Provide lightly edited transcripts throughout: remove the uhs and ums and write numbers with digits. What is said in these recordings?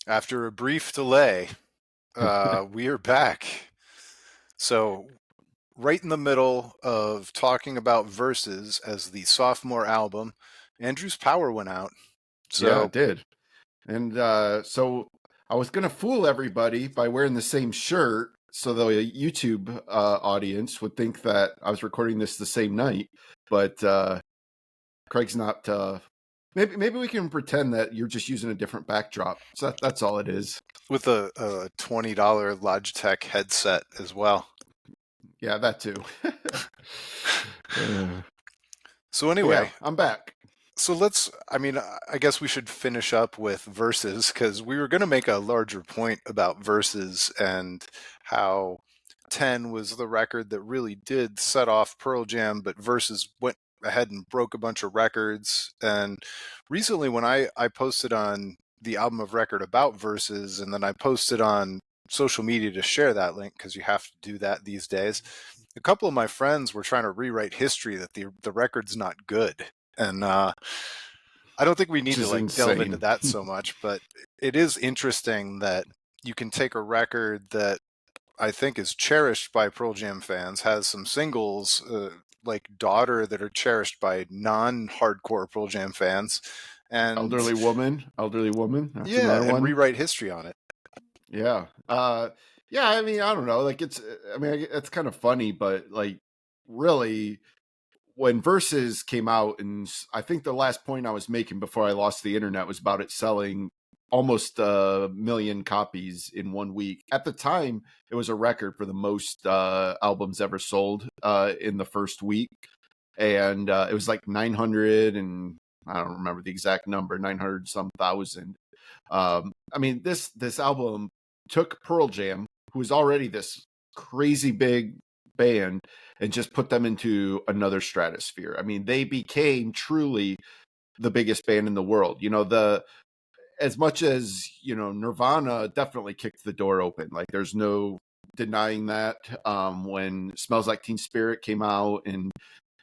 After a brief delay, we are back. So, right in the middle of talking about Verses as the sophomore album, Andrew's power went out. Yeah, So, it did. And so I was going to fool everybody by wearing the same shirt so the YouTube audience would think that I was recording this the same night. But Craig's not. Maybe we can pretend that you're just using a different backdrop. So that's all it is. with a $20 Logitech headset as well. Yeah, that too. uh, So, but yeah, anyway, I'm back. I guess we should finish up with Verses because we were going to make a larger point about Verses and how 10 was the record that really did set off Pearl Jam, but Verses went ahead and broke a bunch of records. And recently, when I posted on the album of record about Verses, and then I posted on social media to share that link because you have to do that these days. A couple of my friends were trying to rewrite history that the record's not good. And I don't think we Which need to is like delve into insane. that so much, but it is interesting that you can take a record that I think is cherished by Pearl Jam fans, has some singles like Daughter that are cherished by non-hardcore Pearl Jam fans, and Elderly woman. That's yeah, another and one. rewrite history on it. Yeah. Yeah, I mean, I don't know. Like I mean, it's kind of funny, but like really when Versus came out and I think the last point I was making before I lost the internet was about it selling almost a million copies in 1 week. At the time, it was a record for the most albums ever sold in the first week. And it was like 900 and I don't remember the exact number, 900 some thousand. I mean, this album took Pearl Jam, who was already this crazy big band, and just put them into another stratosphere. I mean, they became truly the biggest band in the world. You know, the as much as Nirvana definitely kicked the door open. Like, there's no denying that. When Smells Like Teen Spirit came out, and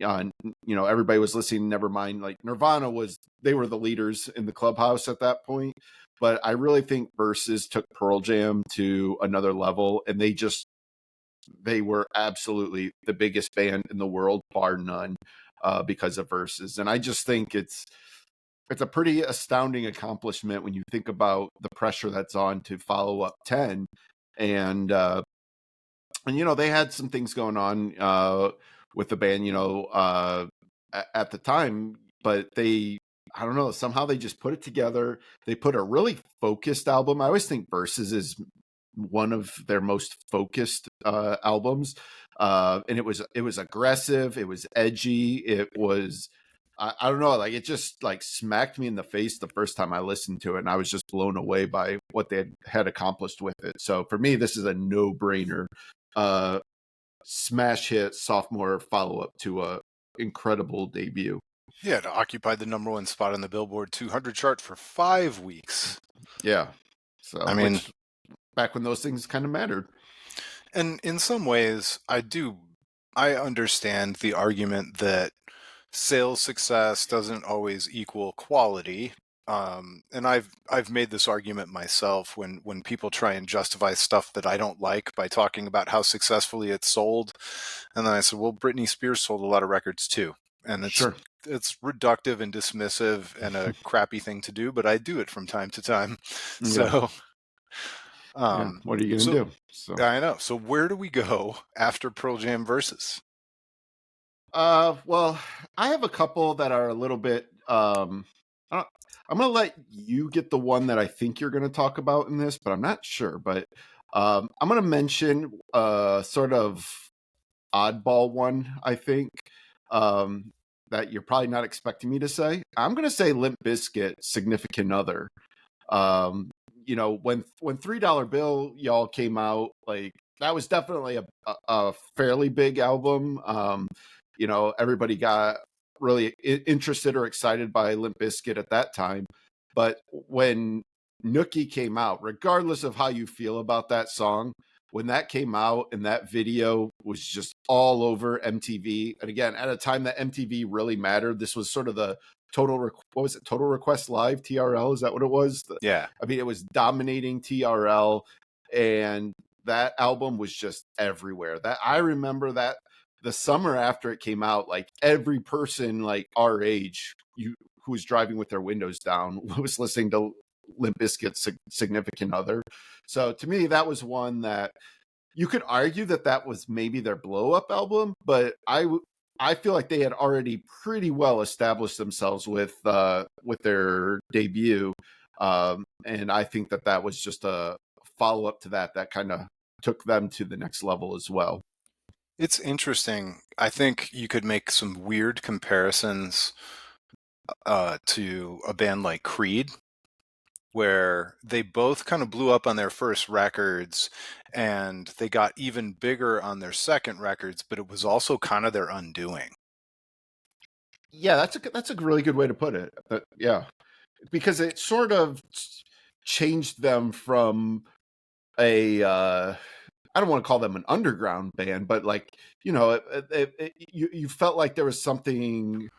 everybody was listening. Nevermind, like Nirvana they were the leaders in the clubhouse at that point. But I really think Versus took Pearl Jam to another level, and they were absolutely the biggest band in the world, bar none, because of Versus. And I just think it's a pretty astounding accomplishment when you think about the pressure that's on to follow up 10. And they had some things going on with the band, at the time, but I don't know, somehow they just put it together. They put a really focused album. I always think Versus is one of their most focused albums. And it was aggressive. It was edgy. It was, I don't know, like it just like smacked me in the face the first time I listened to it. And I was just blown away by what they had accomplished with it. So for me, this is a no brainer. Smash hit sophomore follow up to a incredible debut. Yeah, to occupy the number one spot on the Billboard 200 chart for 5 weeks. Yeah. I So, mean, which back when those things kind of mattered. and in some ways, I understand the argument that sales success doesn't always equal quality. And I've made this argument myself when people try and justify stuff that I don't like by talking about how successfully it's sold, and then I said, well, Britney Spears sold a lot of records too, and Sure. it's reductive and dismissive and a crappy thing to do, but I do it from time to time. Yeah. So, Yeah. um, What are you going so to do? So, I know. So where do we go after Pearl Jam versus? well, I have a couple that are a little bit, I don't- I'm going to let you get the one that I think you're going to talk about in this, but I'm not sure. But I'm going to mention sort of oddball one, I think, that you're probably not expecting me to say. I'm going to say Limp Bizkit, Significant Other. Um, when $3 Bill y'all came out, like that was definitely a fairly big album. Everybody got really interested or excited by Limp Bizkit at that time. But when Nookie came out, regardless of how you feel about that song, when that came out and that video was just all over MTV, and again, at a time that MTV really mattered, this was sort of the what was it? Total Request Live, TRL, is that what it was? Yeah. I mean, it was dominating TRL, and that album was just everywhere. That I remember that the summer after it came out, like every person like our age who was driving with their windows down was listening to Limp Bizkit's Significant Other. So to me, that was one that you could argue that that was maybe their blow up album, but I feel like they had already pretty well established themselves with their debut, and I think that that was just a follow up to that kind of took them to the next level as well. It's interesting. I think you could make some weird comparisons to a band like Creed, where they both kind of blew up on their first records and they got even bigger on their second records, but it was also kind of their undoing. Yeah, that's a really good way to put it. Yeah, because it sort of changed them from a I don't want to call them an underground band, but like you felt like there was something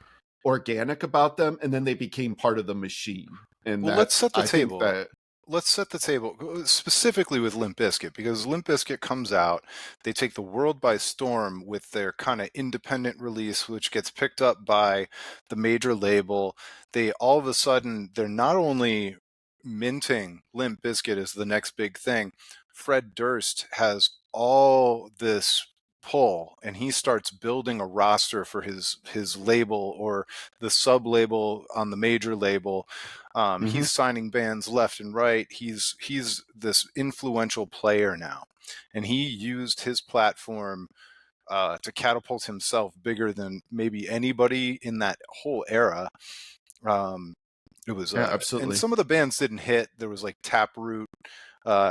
organic about them, and then they became part of the machine, and Well, let's that's set the I think table. that Let's set the table specifically with Limp Bizkit, because Limp Bizkit comes out, they take the world by storm with their kind of independent release, which gets picked up by the major label. They all of a sudden, they're not only minting Limp Bizkit as the next big thing, Fred Durst has all this pull and he starts building a roster for his label or the sub label on the major label. mhm, He's signing bands left and right. He's this influential player now, and he used his platform to catapult himself bigger than maybe anybody in that whole era. Um, it was yeah, and absolutely, some of the bands didn't hit. There was like Taproot.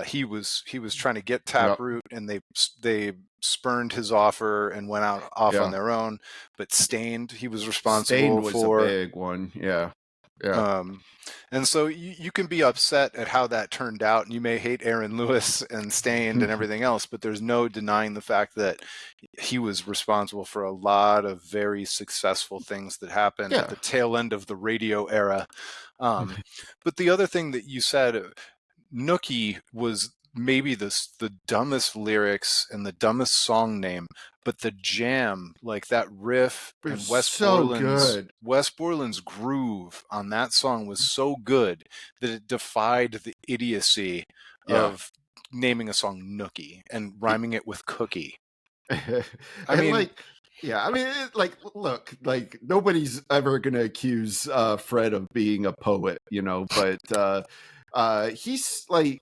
He was trying to get yeah, Taproot, and they spurned his offer and went out off on yeah. their own. But Stained, he was Stained responsible was a for. big one, yeah, yeah, Um, and so you can be upset at how that turned out, and you may hate Aaron Lewis and Stained and everything else, but there's no denying the fact that he was responsible for a lot of very successful things that happened at yeah. the tail end of the radio era. But the other thing that you said, Nookie was maybe the dumbest lyrics and the dumbest song name, but the jam, like that riff It was and so good. Wes Borland's groove on that song was so good that it defied the idiocy Yeah. of naming a song Nookie and rhyming it with cookie. I And mean, like, yeah, I mean, like, look, like nobody's ever gonna accuse Fred of being a poet, but he's like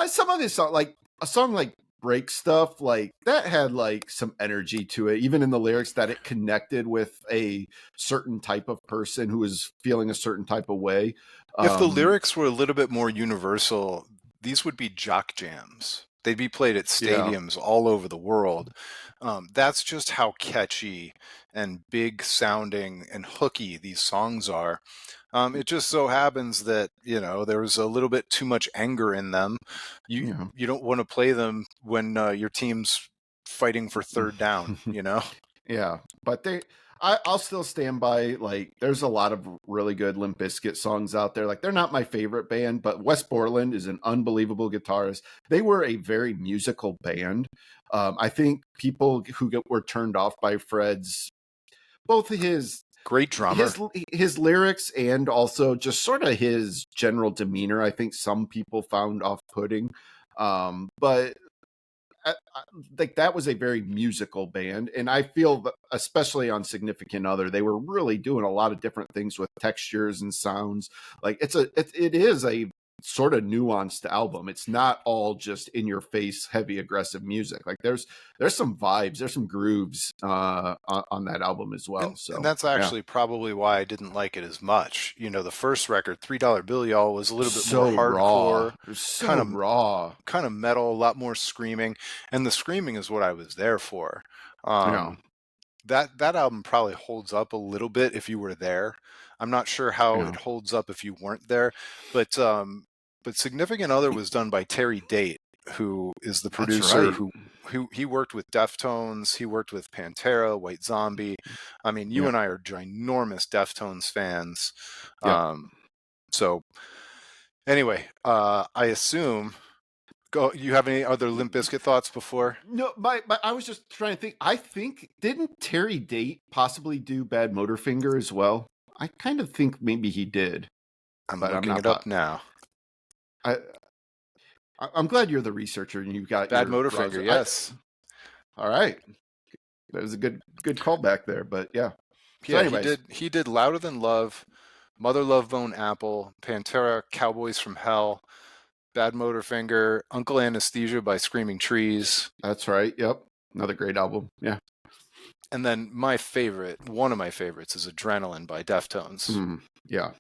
some of his song, like a song like Break Stuff, like that had like some energy to it, even in the lyrics, that it connected with a certain type of person who was feeling a certain type of way. if the Um, lyrics were a little bit more universal, these would be jock jams. They'd be played at yeah, stadiums all over the world. That's just how catchy and big sounding and hooky these songs are. It just so happens that there was a little bit too much anger in them. You yeah. you don't want to play them when your team's fighting for third down. Yeah, but I'll still stand by. Like, there's a lot of really good Limp Bizkit songs out there. Like, they're not my favorite band, but Wes Borland is an unbelievable guitarist. They were a very musical band. I think people who were turned off by Fred's both Great his drummer. his lyrics and also just sort of his general demeanor, I think some people found off-putting. But like that was a very musical band, and I feel that, especially on Significant Other, they were really doing a lot of different things with textures and sounds. Like it is a sort of nuanced album. It's not all just in your face heavy aggressive music. Like there's some vibes, there's some grooves on that album as well. And So that's yeah, actually probably why I didn't like it as much. The first record, $3 Bill Y'all, was a little bit more so raw, hardcore, it was so kind of raw. kind of metal, a lot more screaming, and the screaming is what I was there for. Yeah, Um, that album probably holds up a little bit if you were there. I'm not sure how it yeah. holds up if you weren't there, but Significant Other was done by Terry Date, who is the That's producer right. who he worked with Deftones, he worked with Pantera, White Zombie. I mean, you Yeah. and I are ginormous Deftones fans. Yep. So anyway, I assume go. You have any other Limp Bizkit thoughts before? No, I was just trying to think. I think didn't Terry Date possibly do Bad Motorfinger as well? I kind of think maybe he did, I'm but I'm looking not it up pot. now. I I'm glad you're the researcher and you've got Bad your Motorfinger, browser. yes. All right. That was a good callback there, but yeah. So Yeah, anyways, he did Louder Than Love, Mother Love Bone Apple, Pantera, Cowboys from Hell, Bad Motorfinger, Uncle Anesthesia by Screaming Trees, that's right. Yep. Another great album. Yeah. and then my favorite, one of my favorites, is Adrenaline by Deftones, Yeah.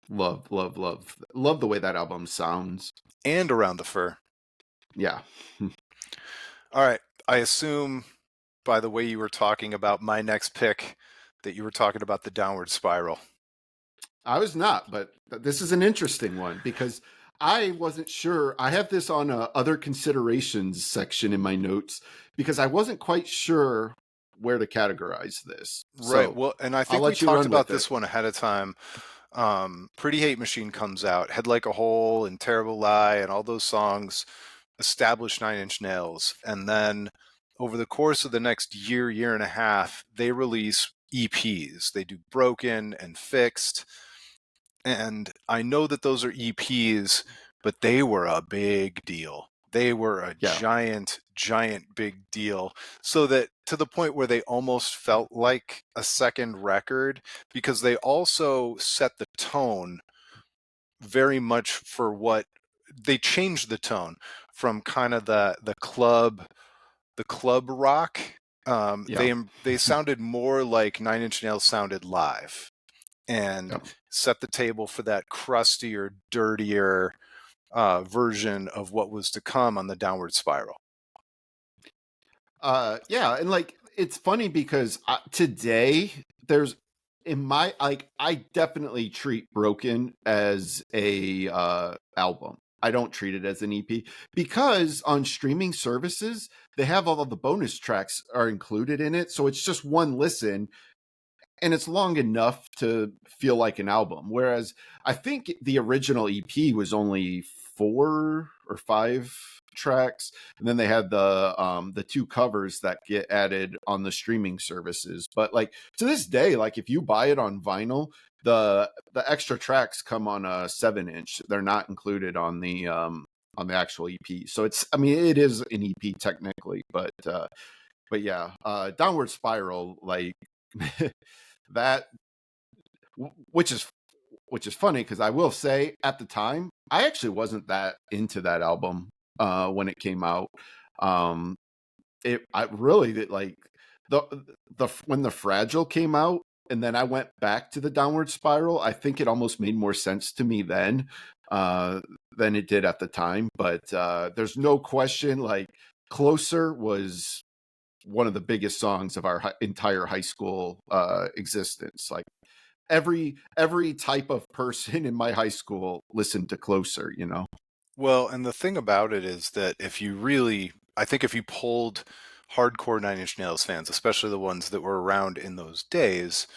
Love the way that album sounds. and Around the Fur. Yeah. All right, I assume by the way you were talking about my next pick that you were talking about the Downward Spiral. I was not, but this is an interesting one because I wasn't sure. I have this on a other considerations section in my notes because I wasn't quite sure where to categorize this. Right. So Well, and I I'll think we let you talked run about with it. this one ahead of time. Pretty Hate Machine comes out, Head Like a Hole and Terrible Lie and all those songs established Nine Inch Nails. And then over the course of the next year, year and a half, they release EPs. They do Broken and Fixed. And I know that those are EPs, but they were a big deal. They were a Yeah. giant, giant big deal. So that to the point where they almost felt like a second record because they also set the tone very much for what they changed the tone from kind of the club rock. Yeah. They sounded more like Nine Inch Nails sounded live and Yeah. set the table for that crustier, dirtier version of what was to come on the Downward Spiral. Yeah, and like it's funny because today there's in my like I definitely treat Broken as a album. I don't treat it as an EP because on streaming services they have all of the bonus tracks are included in it, so it's just one listen and it's long enough to feel like an album. Whereas I think the original EP was only 4 or 5 tracks, and then they had the two covers that get added on the streaming services. But like to this day, like if you buy it on vinyl, the extra tracks come on a 7 inch. They're not included on the actual EP. So it's I mean it is an EP technically, but yeah, Downward Spiral like that which is funny because I will say at the time I actually wasn't that into that album when it came out. Um, it I really did like the the when the Fragile came out, and then I went back to the Downward Spiral. I think it almost made more sense to me then uh, than it did at the time. But there's no question, like Closer was one of the biggest songs of our entire high school existence. Like every type of person in my high school listened to Closer, you know. Well, and the thing about it is that if you really, I think if you polled hardcore Nine Inch Nails fans, especially the ones that were around in those days,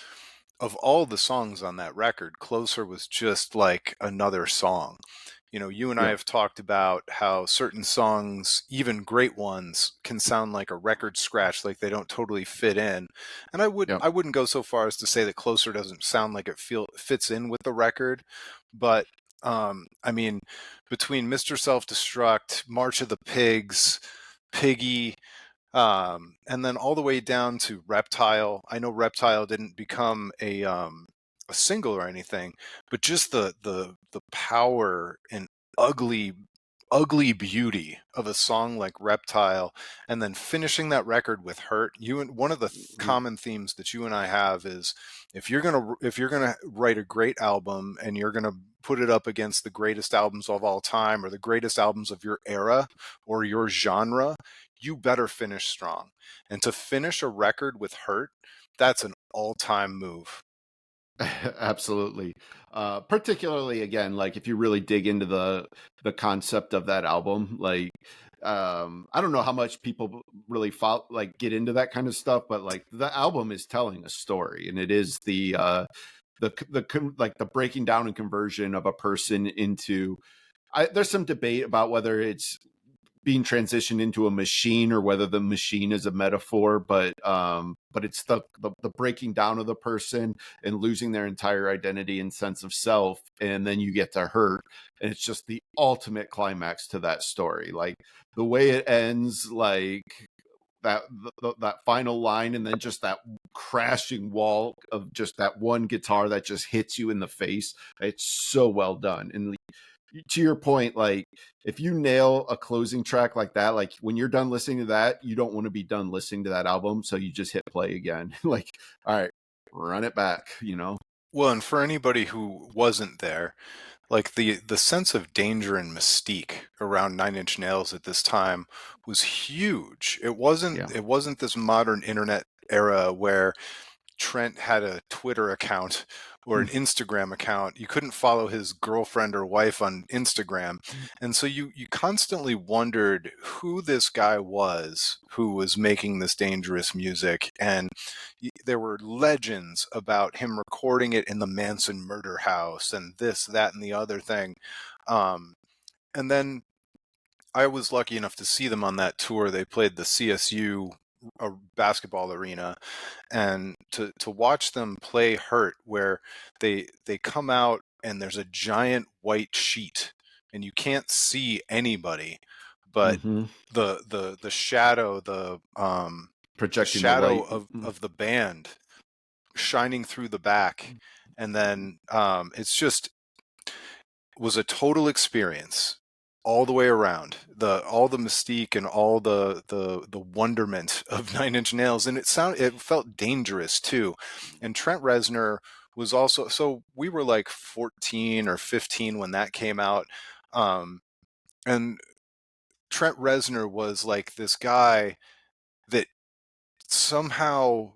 of all the songs on that record, Closer was just like another song. You know, you and I Yeah, have talked about how certain songs, even great ones, can sound like a record scratch, like they don't totally fit in. And yeah, I wouldn't go so far as to say that Closer doesn't sound like it fits in with the record, but I mean, between Mr. Self Destruct, March of the Pigs, Piggy, and then all the way down to Reptile. I know Reptile didn't become a single or anything, but just the power and ugly ugly beauty of a song like Reptile, and then finishing that record with Hurt. You and one of the mhm, common themes that you and I have is if you're gonna write a great album and you're gonna put it up against the greatest albums of all time or the greatest albums of your era or your genre, you better finish strong. And to finish a record with Hurt, that's an all-time move. absolutely. Particularly again, like if you really dig into the concept of that album, like I don't know how much people really follow, like get into that kind of stuff, but like the album is telling a story, and it is like the breaking down and conversion of a person into. There's some debate about whether it's being transitioned into a machine or whether the machine is a metaphor, but it's the breaking down of the person and losing their entire identity and sense of self, and then you get to hurt, and it's just the ultimate climax to that story. Like the way it ends, like that final line, and then just that crashing wall of just that one guitar that just hits you in the face. It's so well done. And to your point, like if you nail a closing track like that, like when you're done listening to that, you don't want to be done listening to that album, so you just hit play again. Like, all right, run it back, you know. Well, and for anybody who wasn't there, like the sense of danger and mystique around Nine Inch Nails at this time was huge. It Yeah. wasn't this modern internet era where Trent had a Twitter account or an Instagram account. You couldn't follow his girlfriend or wife on Instagram. And so you constantly wondered who this guy was who was making this dangerous music. And there were legends about him recording it in the Manson murder house and this, that, and the other thing. Um, and then I was lucky enough to see them on that tour. They played the CSU basketball arena, and to watch them play Hurt, where they come out and there's a giant white sheet and you can't see anybody, but Mm-hmm. the shadow, the Projecting the shadow light. of the band shining through the back, and then it's just was a total experience all the way around. All the mystique and all the wonderment of Nine Inch Nails, and it felt dangerous too. And Trent Reznor was also, so we were like 14 or 15 when that came out, and Trent Reznor was like this guy that somehow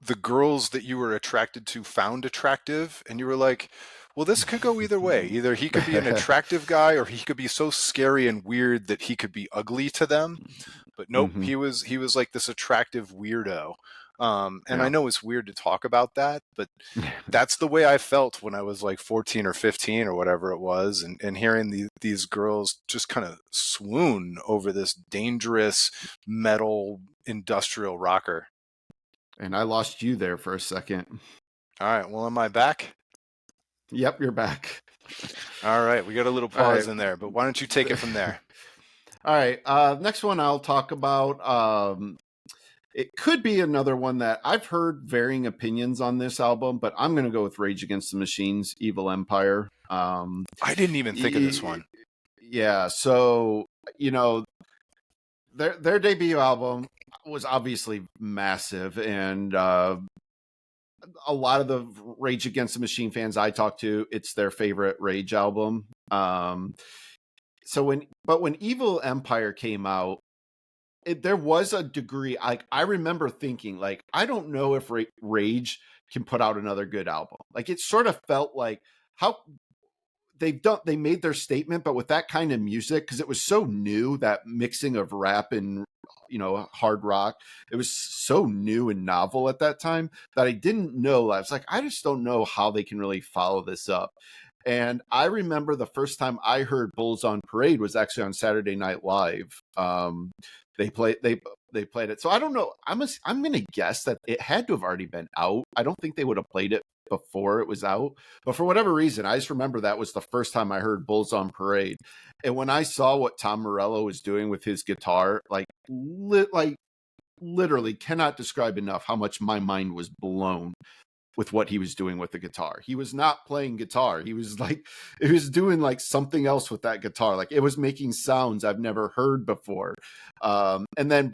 the girls that you were attracted to found attractive, and you were like, well, this could go either way. Either he could be an attractive guy or he could be so scary and weird that he could be ugly to them. But nope, Mm-hmm. he was like this attractive weirdo. And I Yeah. know it's weird to talk about that, but that's the way I felt when I was like 14 or 15 or whatever it was, and hearing these girls just kind of swoon over this dangerous metal industrial rocker. And I lost you there for a second. All right, well, am I back? Yep, you're back. All right, we got a little All right. pause in there, but why don't you take it from there? All right. Next one I'll talk about. It could be another one that I've heard varying opinions on this album, but I'm going to go with Rage Against the Machine's Evil Empire. I didn't even think of this one. Yeah. So, you know, their debut album was obviously massive, and a lot of the Rage Against the Machine fans I talk to, it's their favorite Rage album. So when Evil Empire came out, there was a degree. I remember thinking, like, I don't know if Rage can put out another good album. Like, it sort of felt like how they made their statement, but with that kind of music, because it was so new, that mixing of rap and hard rock, it was so new and novel at that time that I didn't know. I was like, I just don't know how they can really follow this up. And I remember the first time I heard Bulls on Parade was actually on Saturday Night Live. They played it. So I don't know. I'm going to guess that it had to have already been out. I don't think they would have played it before it was out. But for whatever reason, I just remember that was the first time I heard Bulls on Parade. And when I saw what Tom Morello was doing with his guitar, like literally cannot describe enough how much my mind was blown with what he was doing with the guitar. He was not playing guitar. He was doing like something else with that guitar. Like it was making sounds I've never heard before. And then,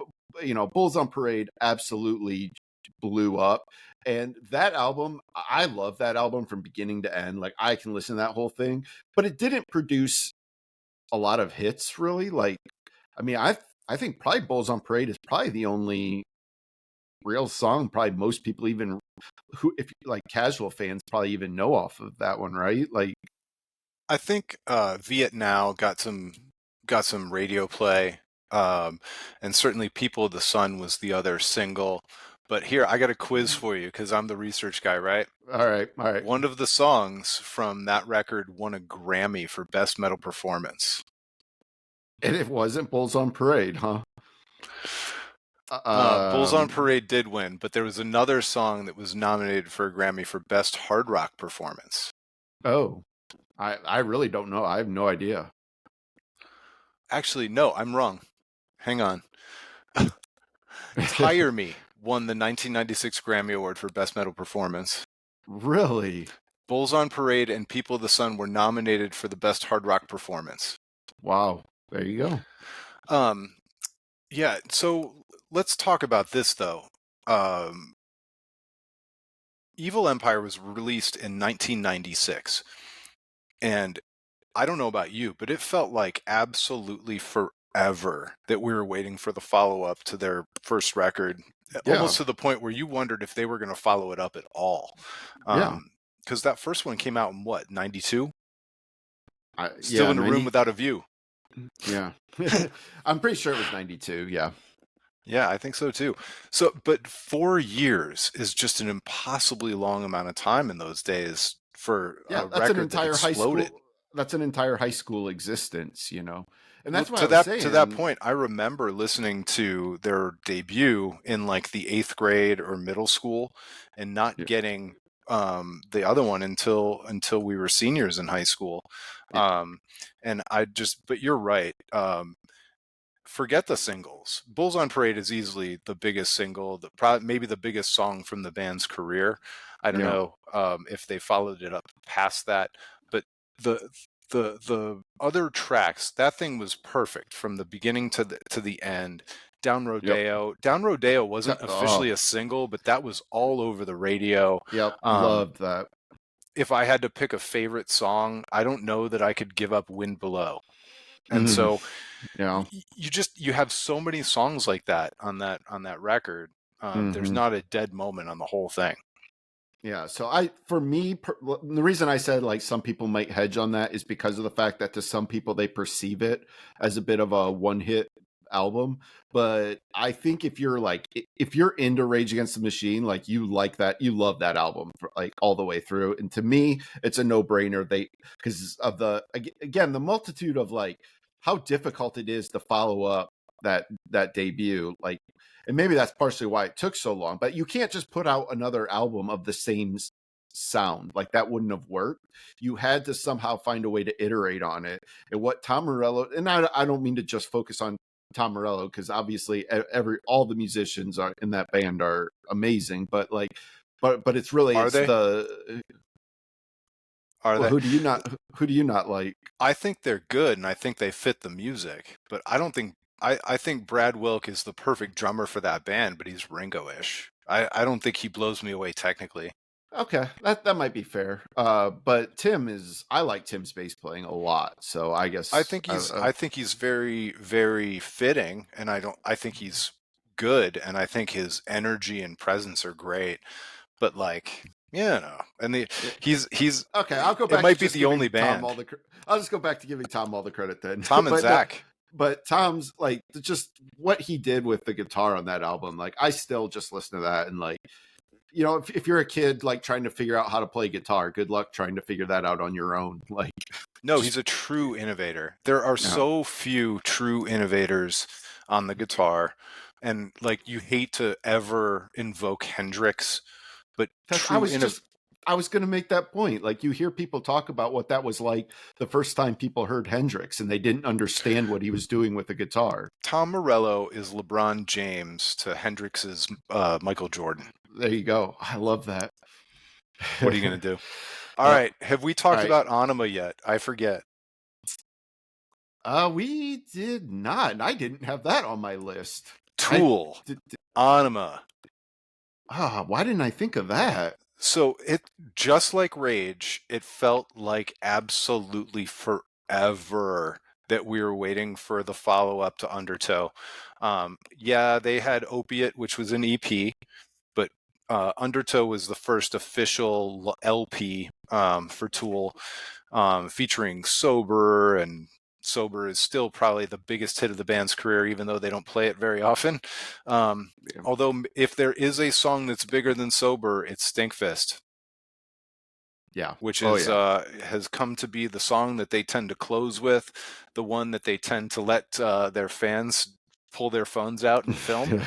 Bulls on Parade absolutely blew up. And that album, I love that album from beginning to end. Like I can listen to that whole thing, but it didn't produce a lot of hits really. Like, I mean, I think probably Bulls on Parade is probably the only real song probably most people, even who, if like casual fans, probably even know off of that one, right? Like, I think Viet Now got some radio play. and certainly People of the Sun was the other single. But here, I got a quiz for you because I'm the research guy, right? All right, all right. One of the songs from that record won a Grammy for Best Metal Performance. And it wasn't Bulls on Parade, huh? Bulls on Um. Parade did win, but there was another song that was nominated for a Grammy for Best Hard Rock Performance. Oh, I really don't know. I have no idea. Actually, no, I'm wrong. Hang on. Tire Me won the 1996 Grammy Award for Best Metal Performance. Really? Bulls on Parade and People of the Sun were nominated for the Best Hard Rock Performance. Wow. There you go. Um, yeah, so let's talk about this though. Um, Evil Empire was released in 1996, and I don't know about you, but it felt like absolutely forever that we were waiting for the follow-up to their first record, Yeah. almost to the point where you wondered if they were going to follow it up at all. Yeah. Because that first one came out in what, 92? Still Yeah, in a room 90. without a view. Yeah. I'm pretty sure it was 92. Yeah. Yeah, I think so too. So, but 4 years is just an impossibly long amount of time in those days for Yeah, a record that exploded. that's an entire high school existence, you know. And Well, that's why I was to that saying, point, I remember listening to their debut in like the eighth grade or middle school, and not yeah, getting the other one until we were seniors in high school. yeah, Um, and I just, but you're right. Forget the singles. Bulls on Parade is easily the biggest single, maybe the biggest song from the band's career. I don't yeah, know if they followed it up past that, but the the other tracks, that thing was perfect from the beginning to the end. Down yep. Rodeo. Down Rodeo wasn't officially Oh, a single, but that was all over the radio. yep. Um, Loved that. if I had to pick a favorite song, I don't know that I could give up Wind Below. And Mm, so yeah. you have so many songs like that on that record. There's Hmm. not a dead moment on the whole thing. Yeah, so for me, the reason I said like some people might hedge on that is because of the fact that to some people they perceive it as a bit of a one-hit album. But I think if you're like if you're into Rage Against the Machine, like you like that, you love that album for, like all the way through. And to me, it's a no-brainer. They because of again the multitude of like how difficult it is to follow up that debut. Like and maybe that's partially why it took so long, but you can't just put out another album of the same sound. Like that wouldn't have worked. You had to somehow find a way to iterate on it. And what Tom Morello, and I don't mean to just focus on Tom Morello because obviously all the musicians are in that band are amazing, but like but it's really Are it's they? the Are well, they? who do you not like? I think they're good, and I think they fit the music. But I don't think I think Brad Wilk is the perfect drummer for that band, but he's Ringo-ish. I don't think he blows me away technically. Okay, that might be fair. But I like Tim's bass playing a lot, so I guess I think he's very very fitting, and I think he's good, and I think his energy and presence are great. But like, and yeah. he's Okay, I'll go it back to might be just the only giving Tom band. I'll just go back to giving Tom all the credit then. Tom and but no, Zach. but Tom's like just what he did with the guitar on that album. Like I still just listen to that and like you know if you're a kid like trying to figure out how to play guitar, good luck trying to figure that out on your own. Like No, just he's a true innovator. There are you know, so few true innovators on the guitar. And like you hate to ever invoke Hendrix, but that's I was going to make that point. Like you hear people talk about what that was like the first time people heard Hendrix and they didn't understand what he was doing with the guitar. Tom Morello is LeBron James to Hendrix's Michael Jordan. There you go. I love that. What are you going to do? All Yep. right. Have we All talked right. about Ænima yet? I forget. We did not. And I didn't have that on my list. I Tool, did. Ænima. Why didn't I think of that? So it just like Rage, it felt like absolutely forever that we were waiting for the follow up to Undertow. Yeah, they had Opiate, which was an EP, but Undertow was the first official LP for Tool, featuring Sober and Sober is still probably the biggest hit of the band's career, even though they don't play it very often. Um, Yeah. although, if there is a song that's bigger than Sober, it's Stinkfist, Yeah. which Oh is yeah. has come to be the song that they tend to close with, the one that they tend to let their fans pull their phones out and film.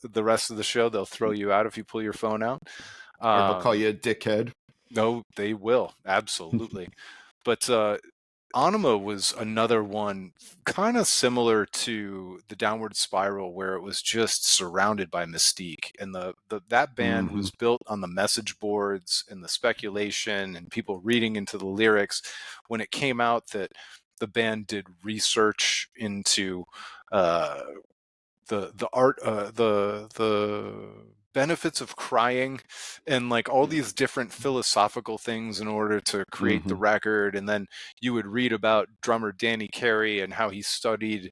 The rest of the show, they'll throw you out if you pull your phone out. Or they'll call Um, you a dickhead. no, they will, absolutely. But Ænima was another one kind of similar to the Downward Spiral, where it was just surrounded by mystique, and that band Hmm. was built on the message boards and the speculation and people reading into the lyrics. When it came out that the band did research into uh, the art, the benefits of crying, and like all these different philosophical things in order to create the Hmm. record. And then you would read about drummer Danny Carey and how he studied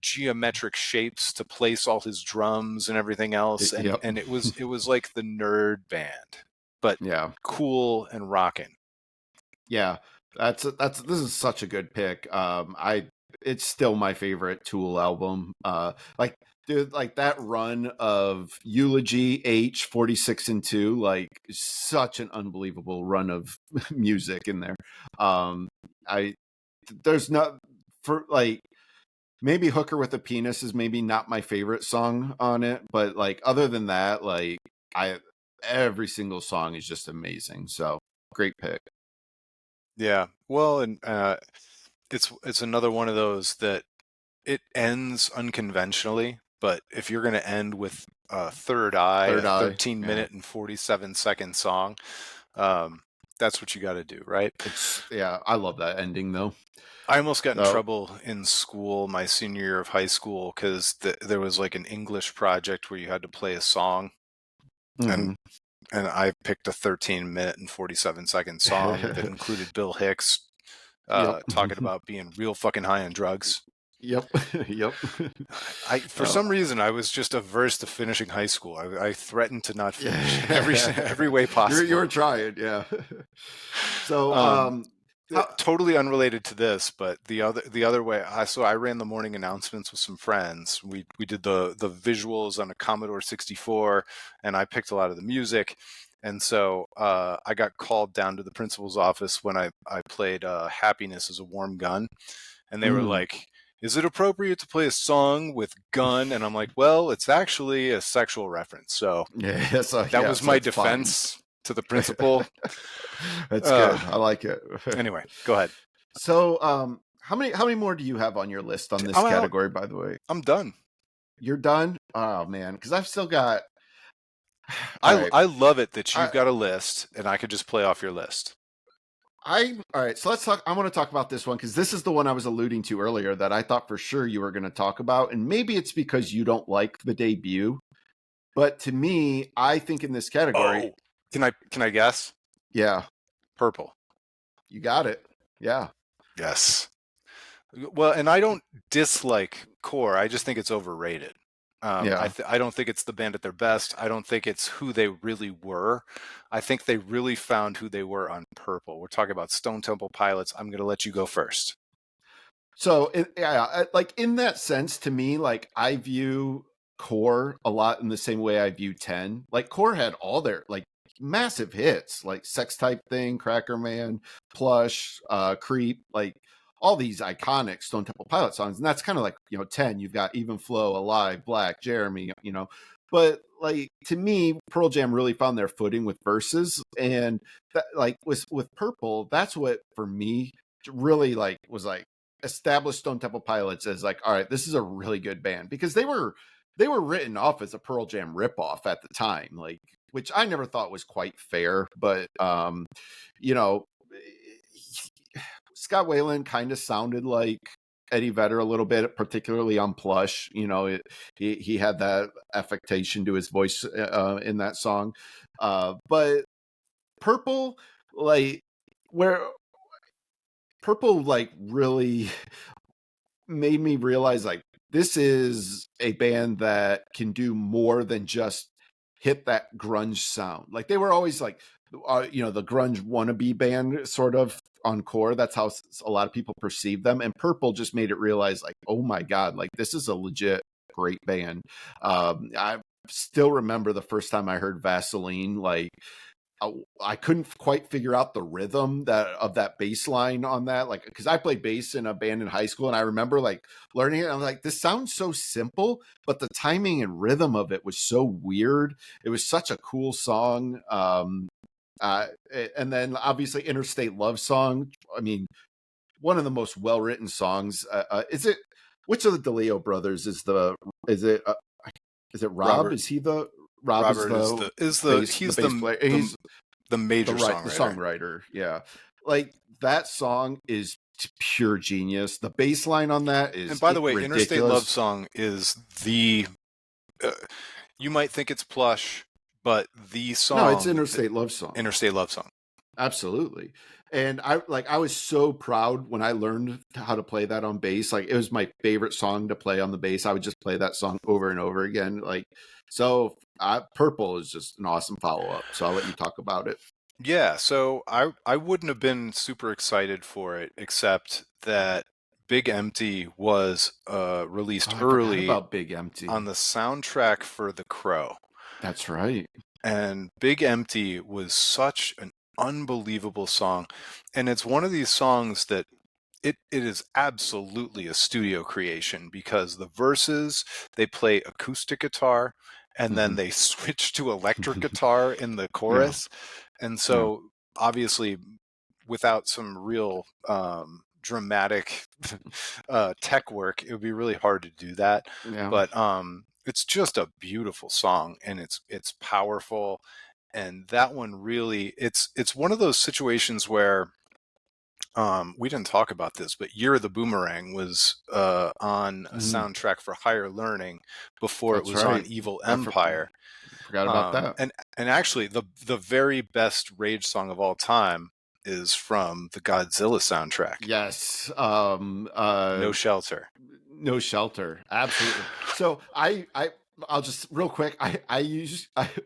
geometric shapes to place all his drums and everything else. and Yep. and it was like the nerd band, but Yeah. cool and rocking. Yeah. This is such a good pick. It's still my favorite Tool album. Like, dude, like that run of Eulogy, H, 46 and 2, like such an unbelievable run of music in there. I there's not for like maybe Hooker with a Penis is maybe not my favorite song on it, but like other than that, like I every single song is just amazing. So great pick. Yeah, well, and it's another one of those that it ends unconventionally, but if you're going to end with Third Eye, a Third Eye. 13 Yeah. minute and 47-second song, um, that's what you got to do, right? It's yeah, I love that ending though. I almost got in So trouble in school my senior year of high school because there was like an English project where you had to play a song, and mhm. and I picked a 13-minute and 47-second song that included Bill Hicks Yep. talking about being real fucking high on drugs. Yep. Yep. I for Oh. some reason I was just averse to finishing high school. I threatened to not finish Yeah. every way You possible. were trying, yeah. So Um, how totally unrelated to this, but the other way. I ran the morning announcements with some friends. We did the visuals on a Commodore 64, and I picked a lot of the music. And so I got called down to the principal's office when I played "Happiness Is a Warm Gun," and they were mm, like, "Is it appropriate to play a song with gun?" And I'm like, "Well, it's actually a sexual reference." So that yeah, was so my it's fine. defense to the principal. That's Uh, good. I like it. anyway, go ahead. So how many more do you have on your list on this I'm out. category, by the way? I'm done. You're done? Oh man, because I've still got all I right. I love it that you've I got a list and I could just play off your list. I all right, so let's talk. I want to talk about this one because this is the one I was alluding to earlier that I thought for sure you were going to talk about, and maybe it's because you don't like the debut, but to me, I think in this category, Oh, can I guess? yeah, Purple. you got it. Yeah, Yes. Well, and I don't dislike Core. I just think it's overrated. yeah. I don't think it's the band at their best. I don't think it's who they really were. I think they really found who they were on Purple. We're talking about Stone Temple Pilots. I'm going to let you go first. So yeah, like in that sense, to me, like I view Core a lot in the same way I view 10. Like Core had all their like massive hits, like Sex Type Thing, Cracker Man, Plush, Creep, like all these iconic Stone Temple Pilot songs. And that's kind of like, 10, you've got Even Flow, Alive, Black, Jeremy. But like to me, Pearl Jam really found their footing with verses. And that like with Purple, that's what for me really like was like established Stone Temple Pilots as like, all right, this is a really good band because they were written off as a Pearl Jam ripoff at the time, like which I never thought was quite fair, but you know, Scott Weiland kind of sounded like Eddie Vedder a little bit, particularly on Plush. He had that affectation to his voice in that song, but Purple, like where Purple like really made me realize like this is a band that can do more than just hit that grunge sound. Like they were always like the grunge wannabe band sort of encore. That's how a lot of people perceive them. And Purple just made it realize, like, oh my God, like this is a legit great band. I still remember the first time I heard Vaseline, like I couldn't quite figure out the rhythm of that bass line on that, like, because I played bass in a band in high school, and I remember like learning it. And I'm like, this sounds so simple, but the timing and rhythm of it was so weird. It was such a cool song. And then obviously Interstate Love Song. I mean, one of the most well written songs. Is it? Which of the DeLeo brothers is the? Is it? Is it Rob? Robert Is he the? Rob is Robert the he's bass player. He's the major the songwriter. songwriter. Yeah, like that song is pure genius. The bass line on that And is by the way, Interstate Love ridiculous. Song is the you might think it's Plush, but the No, it's song Interstate Love Song. Interstate Love Song. Absolutely. And I was so proud when I learned how to play that on bass. Like it was my favorite song to play on the bass. I would just play that song over and over again. Like, so Purple is just an awesome follow-up. So I'll let you talk about it. Yeah, so I wouldn't have been super excited for it, except that Big Empty was released Oh, I forgot early about Big Empty. on the soundtrack for The Crow. That's right. And Big Empty was such an unbelievable song. And it's one of these songs that it is absolutely a studio creation, because the verses, they play acoustic guitar and then they switch to electric guitar in the Yeah. chorus. And so obviously without some real dramatic tech work, it would be really hard to do that. Yeah. But it's just a beautiful song, and it's powerful. And that one really, it's one of those situations where we didn't talk about this, but Year of the Boomerang was on a soundtrack for Higher Learning before it That's was on right. Evil I Empire. forgot about that. And actually, the very best Rage song of all time is from the Godzilla soundtrack. Yes. No Shelter. No Shelter. Absolutely. So I'll just real quick.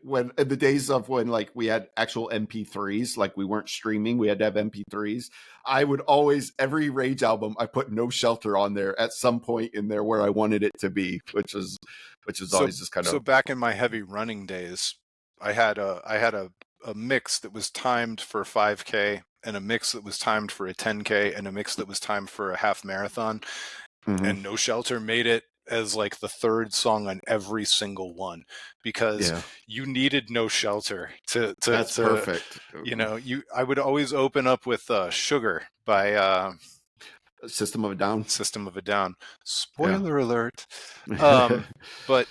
When in the days of when like we had actual MP3s, like we weren't streaming, we had to have MP3s. I would always, every Rage album, I put No Shelter on there at some point in there where I wanted it to be, which is always just kind of. So back in my heavy running days, I had a mix that was timed for 5K, and a mix that was timed for a 10K, and a mix that was timed for a half marathon. And No Shelter made it as like the third song on every single one, because you needed No Shelter to That's perfect. I would always open up with Sugar by System of a Down. System of a Down. Spoiler alert. But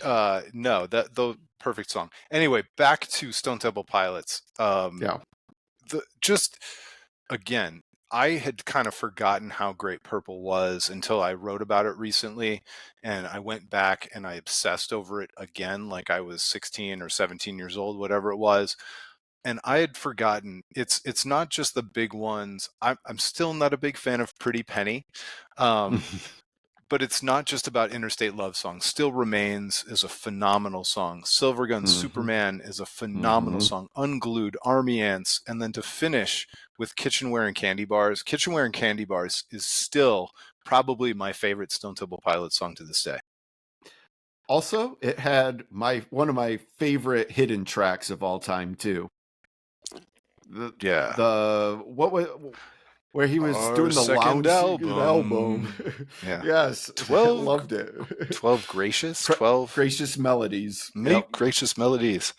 no, the perfect song. Anyway, back to Stone Temple Pilots. Just again, I had kind of forgotten how great Purple was until I wrote about it recently, and I went back and I obsessed over it again, like I was 16 or 17 years old, whatever it was. And I had forgotten it's not just the big ones. I'm still not a big fan of Pretty Penny. But it's not just about Interstate Love Song. Still Remains is a phenomenal song. Silver Gun Superman is a phenomenal song. Unglued, Army Ants, and then to finish with Kitchenware and Candy Bars. Kitchenware and Candy Bars is still probably my favorite Stone Temple Pilots song to this day. Also, it had one of my favorite hidden tracks of all time too. Where he was doing the second lounge album. Yeah. Yes. 12 loved it. 12 gracious melodies. Make gracious melodies.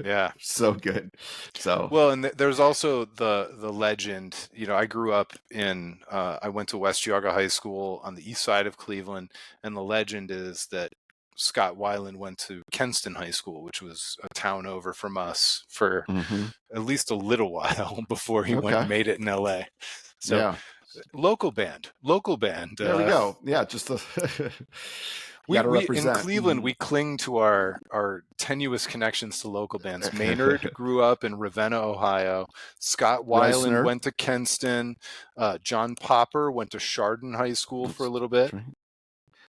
Yeah. So good. So well, and there's also the legend. I grew up in I went to West Geauga High School on the east side of Cleveland, and the legend is that Scott Weiland went to Kenston High School, which was a town over from us, for at least a little while before he went and made it in LA. So local band. There we go. Yeah, just we in Cleveland, we cling to our tenuous connections to local bands. Maynard grew up in Ravenna, Ohio. Scott Weiland went to Kenston. John Popper went to Chardon High School for a little bit.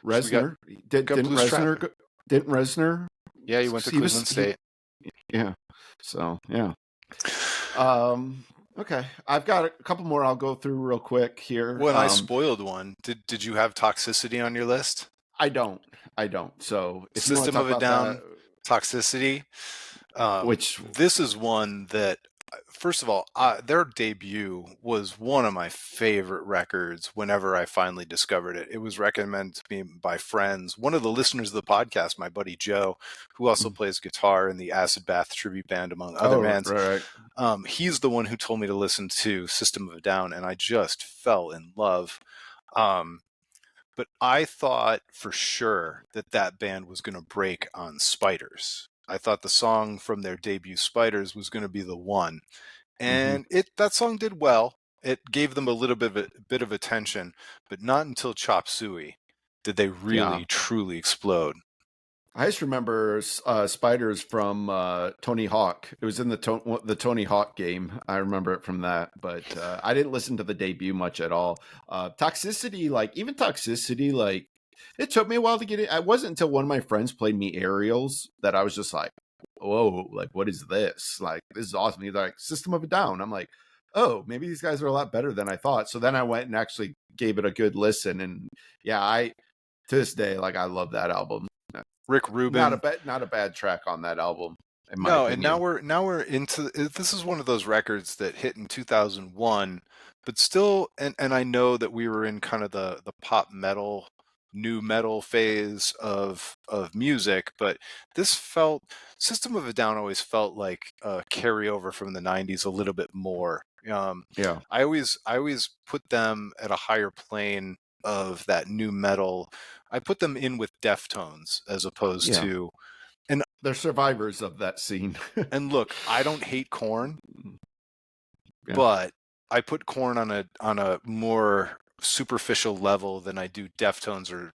Resner didn't Resner? Yeah, he went to Cleveland State. Yeah. So yeah. Okay, I've got a couple more. I'll go through real quick here. When I spoiled one, did you have Toxicity on your list? I don't, I don't. So if you want to System talk of a about that, Down, Toxicity. which, This is one that, first of all, their debut was one of my favorite records whenever I finally discovered it. It was recommended to me by friends. One of the listeners of the podcast, my buddy Joe, who also plays guitar in the Acid Bath tribute band, among other oh, bands, right. he's the one who told me to listen to System of a Down, and I just fell in love. Um, but I thought for sure that that band was going to break on Spiders. I thought the song from their debut Spiders was going to be the one, Hmm. and that song did well. It gave them a little bit of attention, but not until Chop Suey did they Yeah. really truly explode. I just remember spiders from Tony Hawk. It was in the Tony Hawk game. I remember it from that, but I didn't listen to the debut much at all. Toxicity, like even Toxicity, like it took me a while to get it. It wasn't until one of my friends played me Aerials that I was just like, "Whoa! Like, what is this? Like, this is awesome." He's like, "System of a Down." I'm like, "Oh, maybe these guys are a lot better than I thought." So then I went and actually gave it a good listen, and yeah, I to this day, like, I love that album. Rick Rubin. Not a bad track on that album, in my No, and opinion. now we're into this is one of those records that hit in 2001, but still, and I know that we were in kind of the pop metal, new metal phase of music, but this felt System of a Down always felt like a carryover from the 90s a little bit more. Yeah. I always put them at a higher plane of that new metal. I put them in with Deftones as opposed Yeah. to and They're survivors of that scene. and look, I don't hate Korn, Yeah. but I put Korn on a more superficial level than I do Deftones or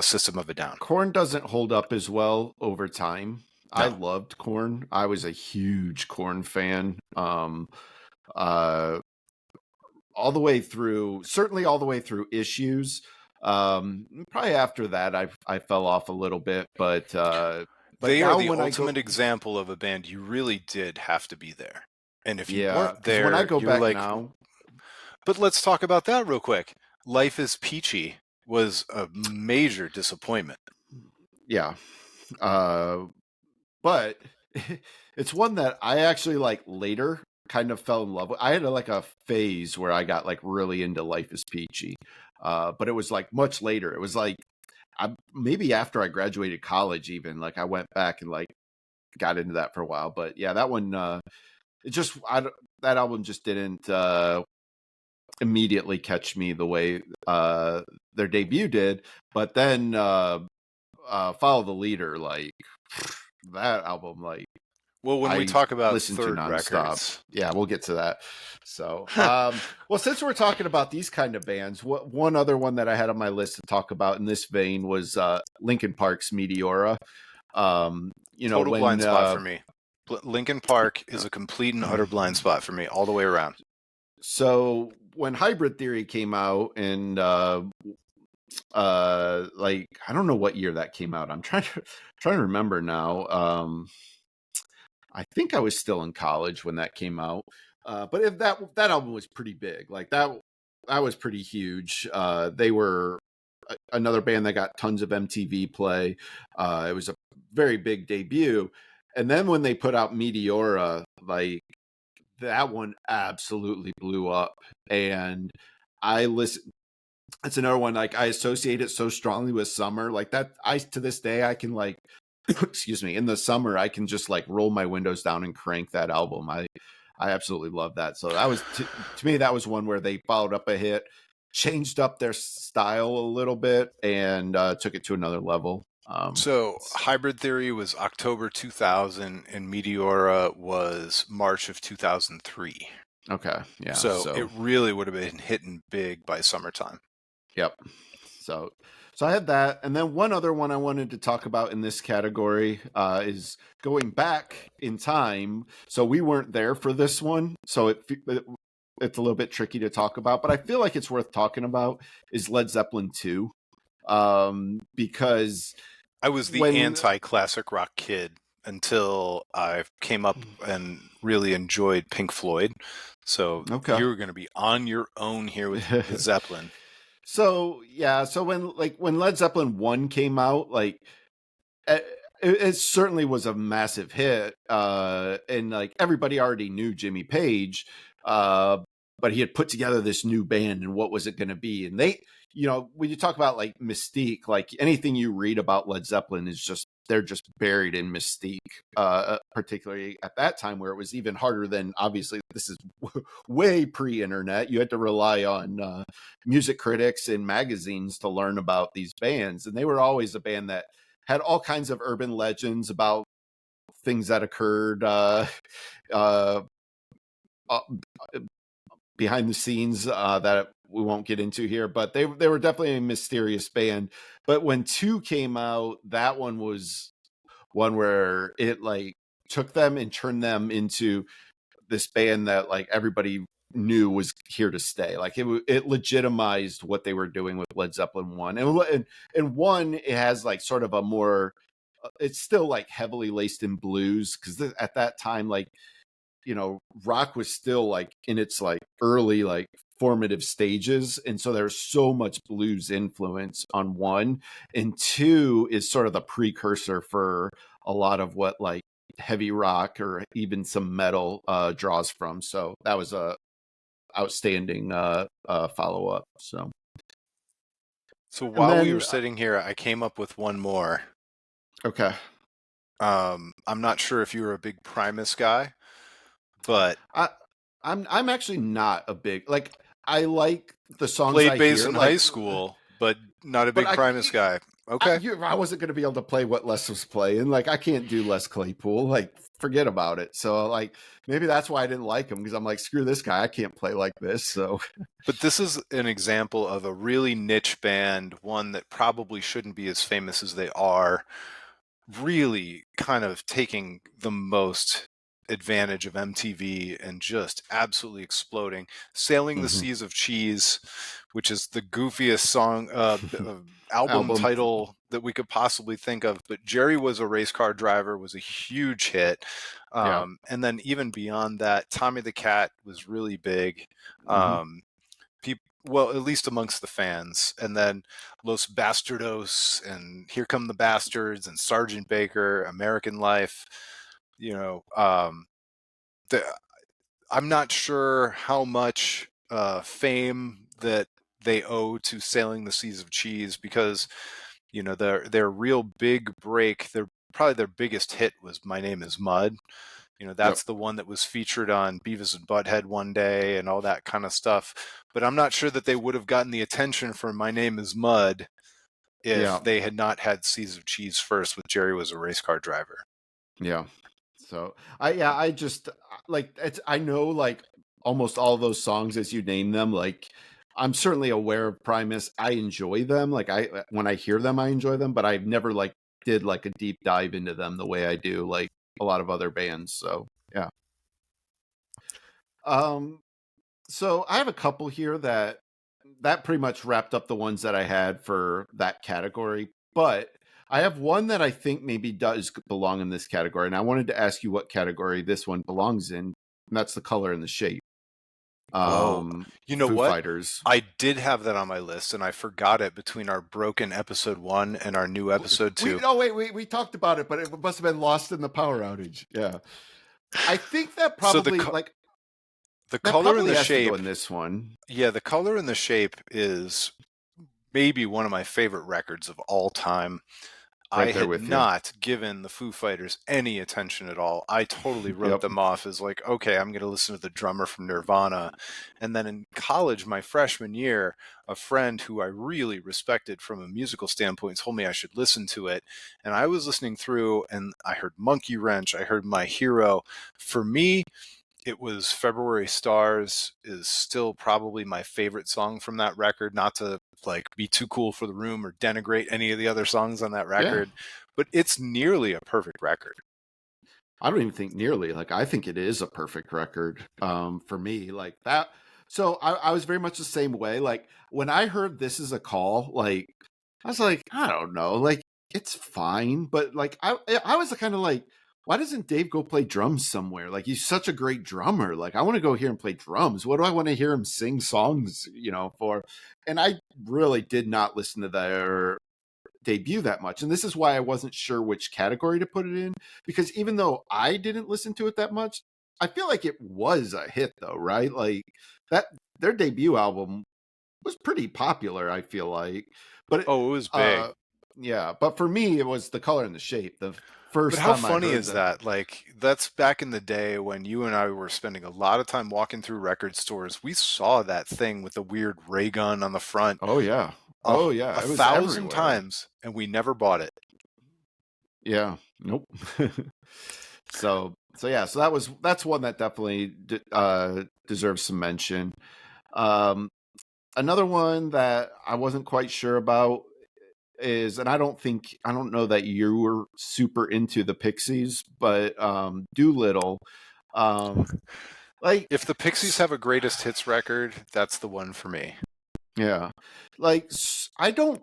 System of a Down. Korn doesn't hold up as well over time. I No, loved Korn. I was a huge Korn fan. Uh all the way through, certainly all the way through Issues. Probably after that I fell off a little bit, but they are now the when I go ultimate example of a band you really did have to be there. And if you yeah, weren't cuz when I there, go you're back like, now, but let's talk about that real quick. Life is Peachy was a major disappointment. yeah. Uh but it's one that I actually like later kind of fell in love with. I had like a phase where I got like really into Life is Peachy, but it was like much later. It was like maybe after I graduated college, even like I went back and like got into that for a while. But yeah, that one, it just that album just didn't immediately catch me the way their debut did. But then Follow the Leader, like that album, like Well, when we I talk about listen to third nonstop. records, Yeah, we'll get to that. So, well, since we're talking about these kind of bands, one other one that I had on my list to talk about in this vein was Linkin Park's Meteora. total When blind spot for me. Linkin Park is a complete and utter blind spot for me all the way around. so when Hybrid Theory came out, and like I don't know what year that came out. I'm trying to remember now. I think I was still in college when that came out. But if that album was pretty big, like that was pretty huge. They were another band that got tons of MTV play. It was a very big debut. And then when they put out Meteora, like that one absolutely blew up. And I listen. It's another one like I associate it so strongly with summer. Like that, I to this day I can like excuse me, in the summer I can just like roll my windows down and crank that album. I absolutely love that. So that was to me that was one where they followed up a hit, changed up their style a little bit, and took it to another level. So, Hybrid Theory was October 2000, and Meteora was March of 2003. Okay, yeah. So, So it really would have been hitting big by summertime. yep. So so I had that, and then one other one I wanted to talk about in this category is going back in time. So we weren't there for this one, so it's a little bit tricky to talk about, but I feel like it's worth talking about. Is Led Zeppelin II, because I was the when anti classic rock kid until I came up and really enjoyed Pink Floyd. So Okay. you're going to be on your own here with Zeppelin. So yeah, so when Led Zeppelin I came out, like it, it certainly was a massive hit, and like everybody already knew Jimmy Page, uh, but he had put together this new band, and what was it going to be? And they, when you talk about like mystique, like anything you read about Led Zeppelin is just they're just buried in mystique, particularly at that time where it was even harder than obviously this is way pre-internet. You had to rely on music critics and magazines to learn about these bands, and they were always a band that had all kinds of urban legends about things that occurred uh, uh, behind the scenes that we won't get into here. But they were definitely a mysterious band. But when two came out, that one was one where it like took them and turned them into this band that like everybody knew was here to stay. Like it legitimized what they were doing with Led Zeppelin one, and one it has like sort of a more it's still like heavily laced in blues because at that time like rock was still like in its like early like formative stages, and so there's so much blues influence on one, and two is sort of the precursor for a lot of what like heavy rock or even some metal draws from. So that was a outstanding follow-up. So And while we were then sitting here, I came up with one more. okay. I'm not sure if you were a big Primus guy, but I I'm actually not a big like I like the songs played I bass hear in like high school, but not a but big Primus guy. Okay. I wasn't going to be able to play what Les was playing. Like I can't do Les Claypool. Like forget about it. So like maybe that's why I didn't like him because I'm like screw this guy. I can't play like this. So But this is an example of a really niche band, one that probably shouldn't be as famous as they are, really kind of taking the most advantage of MTV and just absolutely exploding. Sailing the mm-hmm. Seas of Cheese, which is the goofiest song, album Album. title that we could possibly think of. But Jerry Was a Race Car Driver was a huge hit. Yeah. And then even beyond that, Tommy the Cat was really big. Mm-hmm. Um, well, at least amongst the fans. And then Los Bastardos and Here Come the Bastards and Sergeant Baker, American Life. You know, the, I'm not sure how much fame that they owe to Sailing the Seas of Cheese because their real big break, their probably their biggest hit was My Name Is Mud. Yep. That's the one that was featured on Beavis and Butthead one day and all that kind of stuff. But I'm not sure that they would have gotten the attention for My Name Is Mud if Yeah. they had not had Seas of Cheese first with Jerry Was a Race Car Driver. Yeah. So I just like it's I know like almost all those songs as you name them. Like I'm certainly aware of Primus. I enjoy them. Like I when I hear them, I enjoy them. But I've never like did like a deep dive into them the way I do like a lot of other bands. So yeah. Um. So I have a couple here that pretty much wrapped up the ones that I had for that category. But I have one that I think maybe does belong in this category, and I wanted to ask you what category this one belongs in. And that's the color and the shape. Oh, you know Foo what? Fighters. I did have that on my list and I forgot it between our broken episode 1 and our new episode 2. We talked about it, but it must have been lost in the power outage. Yeah, I think that So probably like the that color and probably the has to go shape, in this one. yeah, the color and the shape is maybe one of my favorite records of all time. I Right there had with you. not given the Foo Fighters any attention at all. I totally wrote Yep. them off as like, okay, I'm going to listen to the drummer from Nirvana. And then in college, my freshman year, a friend who I really respected from a musical standpoint told me I should listen to it. And I was listening through and I heard Monkey Wrench, I heard My Hero. For me, it was February Stars is still probably my favorite song from that record, not to like be too cool for the room or denigrate any of the other songs on that Yeah. record, but it's nearly a perfect record. I don't even think nearly. Like I think it is a perfect record for me. Like that. So I was very much the same way. Like when I heard This Is a Call, like I was like, I don't know, like it's fine, but like I was kind of like, why doesn't Dave go play drums somewhere? Like, he's such a great drummer. Like, I want to go hear him play drums. What do I want to hear him sing songs, for? And I really did not listen to their debut that much. And this is why I wasn't sure which category to put it in, because even though I didn't listen to it that much, I feel like it was a hit though, right? Like that their debut album was pretty popular, I feel like. But Oh, it was big. yeah, but for me it was The Color and the Shape. The But first how time I funny heard is that. that? Like, that's back in the day when you and I were spending a lot of time walking through record stores. We saw that thing with the weird ray gun on the front Oh yeah. a, Oh a yeah, it was thousand everywhere. times, and we never bought it. Yeah. Nope. So yeah, so that's one that definitely deserves some mention. Um Another one that I wasn't quite sure about is, and I don't know that you were super into the Pixies, but Doolittle, um, like, If the Pixies have a greatest hits record, that's the one for me. yeah, like I don't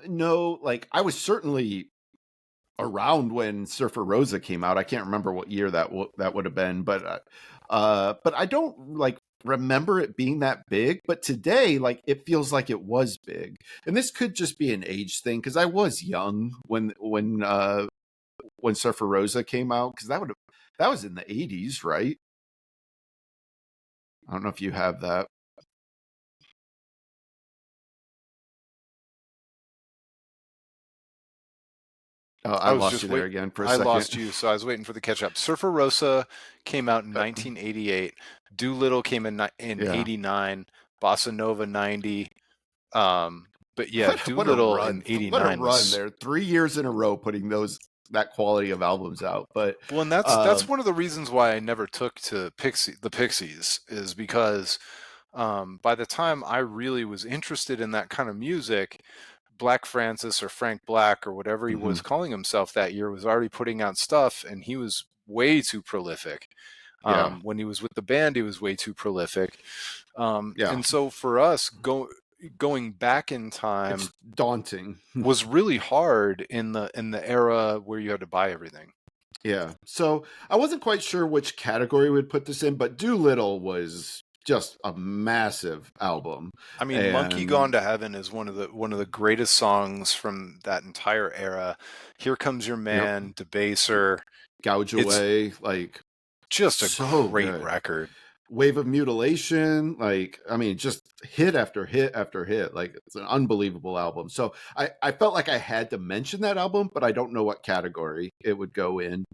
know, like I was certainly around when Surfer Rosa came out. I can't remember what year that would have been, but I don't like remember it being that big. But today, like it feels like it was big, and this could just be an age thing because I was young when Surfer Rosa came out, because that was in the 80s, right? I don't know if you have that. Oh, I I was lost just you there wait. again for a I second. lost you, so I was waiting for the catch up. Surfer Rosa came out in Uh, 1988. Doolittle came in yeah. 89. Bossa Nova 90. Um, but yeah, What a Doolittle in run! What a 89 run! was There, 3 years in a row putting that quality of albums out. But well, and that's um, one of the reasons why I never took to the Pixies is because by the time I really was interested in that kind of music, Black Francis or Frank Black or whatever he mhm, was calling himself that year was already putting out stuff, and he was way too prolific. yeah, When he was with the band, he was way too prolific. yeah, And so for us, going back in it's time daunting. was really hard in the era where you had to buy everything. Yeah. So I wasn't quite sure which category we'd put this in, but Doolittle was just a massive album, I mean, Monkey and Gone to Heaven is one of the greatest songs from that entire era. Here Comes Your yep, Man, Debaser. Gouge It's Away, like just a so great good. record. Wave of Mutilation, like I mean, just hit after hit after hit. Like it's an unbelievable album. So I felt like I had to mention that album, but I don't know what category it would go in.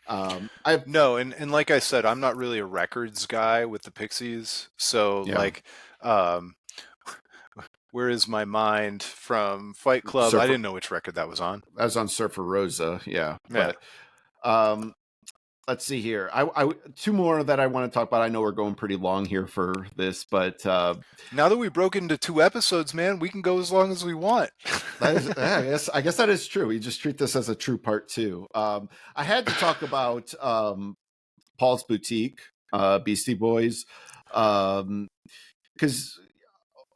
I've No, and like I said, I'm not really a records guy with the Pixies. So yeah, like, um, Where Is My Mind from Fight Club? I Surfer. didn't know which record that was on. I was on Surfer Rosa, yeah, Yeah. but um, let's see here. Two more that I want to talk about. I know we're going pretty long here for this, but Now that we broke into two episodes, man, we can go as long as we want. that is, yeah, I guess that is true. We just treat this as a true part two. I had to talk about Paul's Boutique, Beastie Boys, because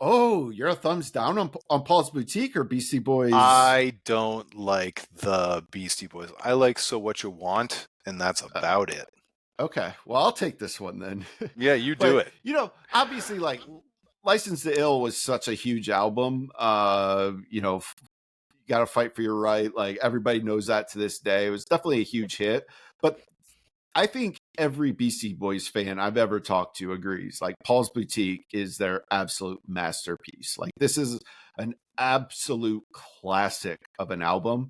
you're a thumbs down on Paul's Boutique or Beastie Boys? I don't like the Beastie Boys. I like So What You Want, and that's Uh, about it. okay, well I'll take this one then. Yeah, you do But it. obviously, like License to Ill was such a huge album. You got to fight for your right. Like everybody knows that to this day. It was definitely a huge hit. But I think every Beastie Boys fan I've ever talked to agrees. Like Paul's Boutique is their absolute masterpiece. Like this is an absolute classic of an album.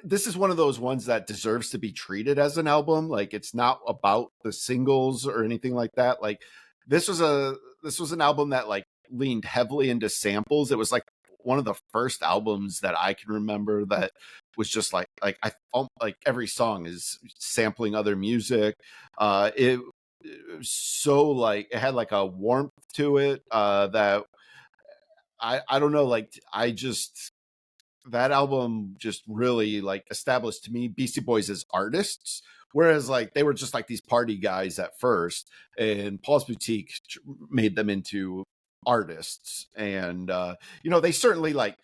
This is one of those ones that deserves to be treated as an album. Like it's not about the singles or anything like that. Like this was an album that like leaned heavily into samples. It was like one of the first albums that I can remember that was just like every song is sampling other music. It was so like it had like a warmth to it that I don't know, like I just that album just really like established to me Beastie Boys as artists. Whereas like they were just like these party guys at first, and Paul's Boutique made them into artists. And they certainly by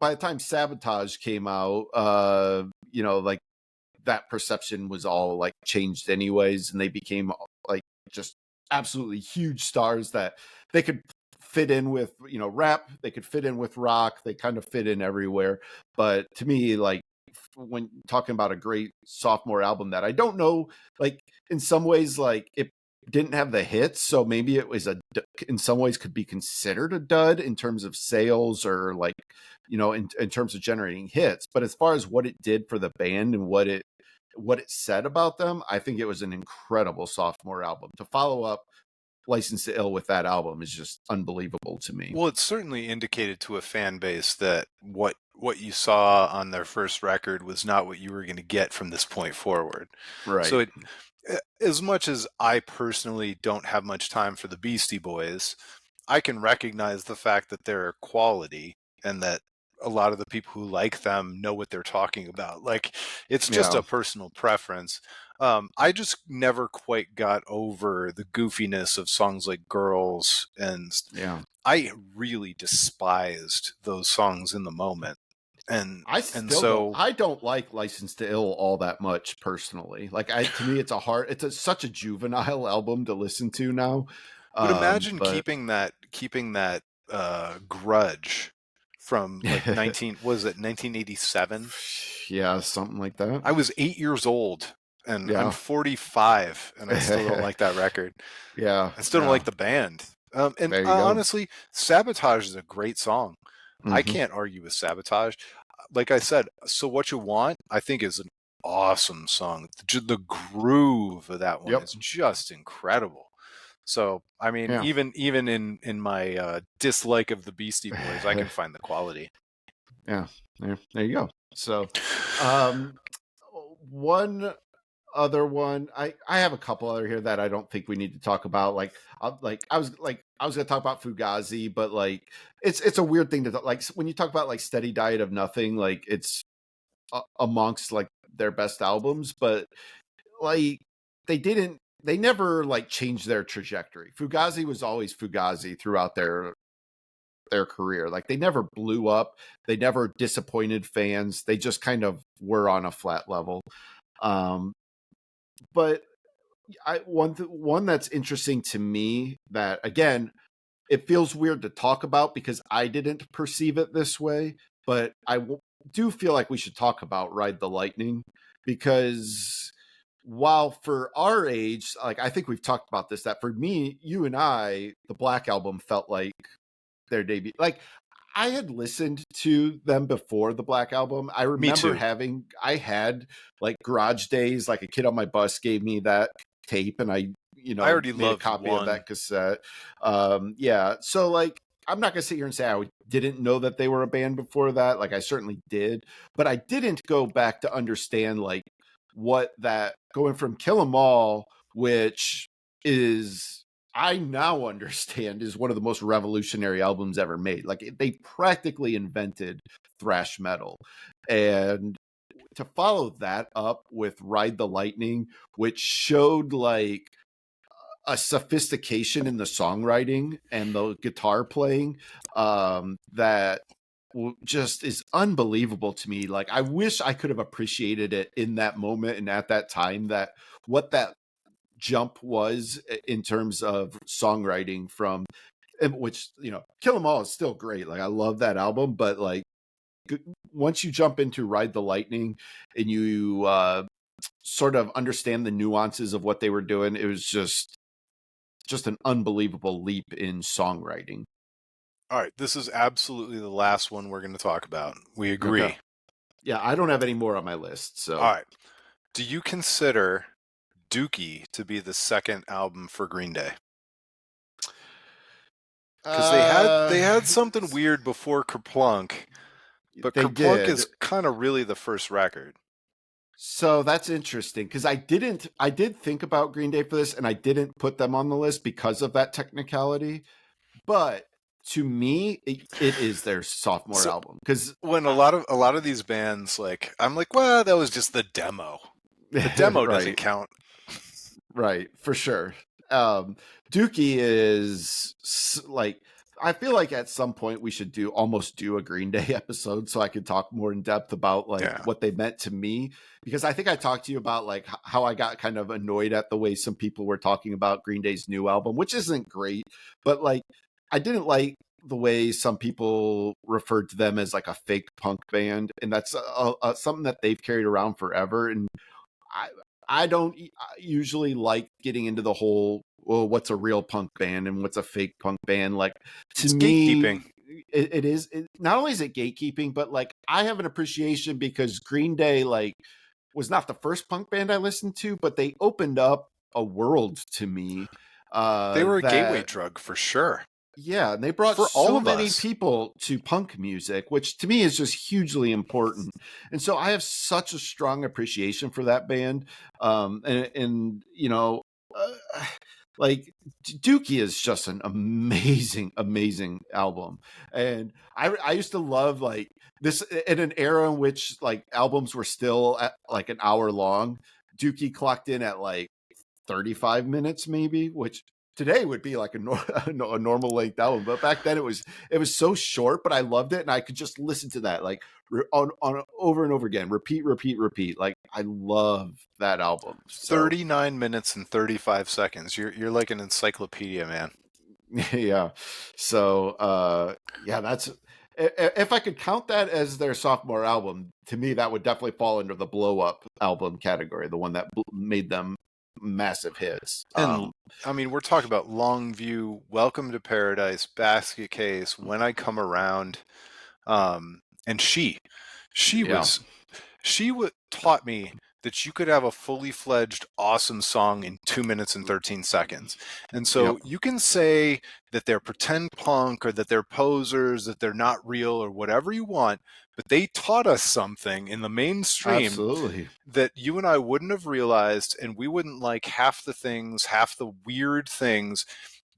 the time Sabotage came out, like that perception was all like changed anyways, and they became like just absolutely huge stars that they could fit in with, rap, they could fit in with rock, they kind of fit in everywhere. But to me, like, when talking about a great sophomore album that I don't know, like, in some ways, like, it didn't have the hits, so maybe it was in some ways could be considered a dud in terms of sales, or like, in terms of generating hits. But as far as what it did for the band and what it said about them, I think it was an incredible sophomore album. To follow up License to Ill with that album is just unbelievable to me. Well, it certainly indicated to a fan base that what you saw on their first record was not what you were going to get from this point forward. So Right. as much as I personally don't have much time for the Beastie Boys, I can recognize the fact that they're quality and that a lot of the people who like them know what they're talking about. Like, it's just Yeah. a personal preference. I just never quite got over the goofiness of songs like Girls, and Yeah. I really despised those songs in the moment. And so I don't like License to Ill all that much personally. Like, to me it's such a juvenile album to listen to now. but imagine But keeping that grudge from like 19 was it 1987. yeah, something like that. I was 8 years old and I'm Yeah. 45 and I still don't like that record. Yeah. I still don't Yeah. like the band. And There you go. honestly, Sabotage is a great song. I Hmm. can't argue with Sabotage. Like I said, So What You Want, I think, is an awesome song. The groove of that one Yep. is just incredible. So, I mean, Yeah. even in my dislike of the Beastie Boys, I can find the quality. Yeah. There you go. So, um, one other one, I have a couple other here that I don't think we need to talk about. I was gonna talk about Fugazi, but like, it's a weird thing to like when you talk about like Steady Diet of Nothing, like it's amongst like their best albums, but like they never like changed their trajectory. Fugazi was always Fugazi throughout their career. Like, they never blew up, they never disappointed fans, they just kind of were on a flat level. But one that's interesting to me, that again, it feels weird to talk about because I didn't perceive it this way, but do feel like we should talk about Ride the Lightning, because while for our age, like, I think we've talked about this, that for me, you and I, the Black Album felt like their debut. Like, I had listened to them before the Black Album. I Me remember too. I had like Garage Days, like a kid on my bus gave me that tape, and I, I already made a loved copy of one. that cassette. Yeah. So like, I'm not gonna sit here and say I didn't know that they were a band before that. Like, I certainly did, but I didn't go back to understand like what that going from Kill 'Em All, which is, I now understand, is one of the most revolutionary albums ever made. Like, they practically invented thrash metal. And to follow that up with Ride the Lightning, which showed like a sophistication in the songwriting and the guitar playing, that just is unbelievable to me. Like, I wish I could have appreciated it in that moment and at that time, that what that jump was in terms of songwriting from, which, Kill 'Em All is still great. Like, I love that album, but like, once you jump into Ride the Lightning and you sort of understand the nuances of what they were doing, it was just an unbelievable leap in songwriting. All right, this is absolutely the last one we're going to talk about. We Okay. agree. Yeah, I don't have any more on my list. All So, right. Do you consider Dookie to be the second album for Green Day? Because they had something weird before Kerplunk, but they Kerplunk did. is kind of really the first record. So that's interesting, because I did think about Green Day for this, and I didn't put them on the list because of that technicality. But to me, it is their sophomore So album, because when a lot of these bands, like, I'm like, well, that was just the demo. The demo doesn't right, count. right, for sure. Dookie is like, I feel like at some point we should almost do a Green Day episode so I could talk more in depth about like Yeah. what they meant to me, because I think I talked to you about like how I got kind of annoyed at the way some people were talking about Green Day's new album, which isn't great, but like I didn't like the way some people referred to them as like a fake punk band, and that's something that they've carried around forever. And I I don't usually like getting into the whole, well, what's a real punk band and what's a fake punk band. Like, to It's gatekeeping. me, it is not only is it gatekeeping, but like I have an appreciation because Green Day like was not the first punk band I listened to, but they opened up a world to me They were a gateway that drug for sure. yeah, and they brought For all so of many us. people to punk music, which to me is just hugely important. And so I have such a strong appreciation for that band. And you know, uh, like Dookie is just an amazing, amazing album. And I used to love like this in an era in which like albums were still at like an hour long. Dookie clocked in at like 35 minutes maybe, which today would be like a normal length album, but back then it was so short, but I loved it and I could just listen to that like on over and over again, repeat. Like I love that album. So 39 minutes and 35 seconds. You're like an encyclopedia, man. yeah. So yeah, that's if I could count that as their sophomore album, to me that would definitely fall under the blow up album category, the one that made them massive hits. And I mean, we're talking about Longview, Welcome to Paradise, Basket Case, When I Come Around, and she Yeah. was taught me that you could have a fully fledged awesome song in 2 minutes and 13 seconds. And Yep. so you can say that they're pretend punk or that they're posers, that they're not real or whatever you want, but they taught us something in the mainstream Absolutely. that you and I wouldn't have realized, and we wouldn't like half the things, half the weird things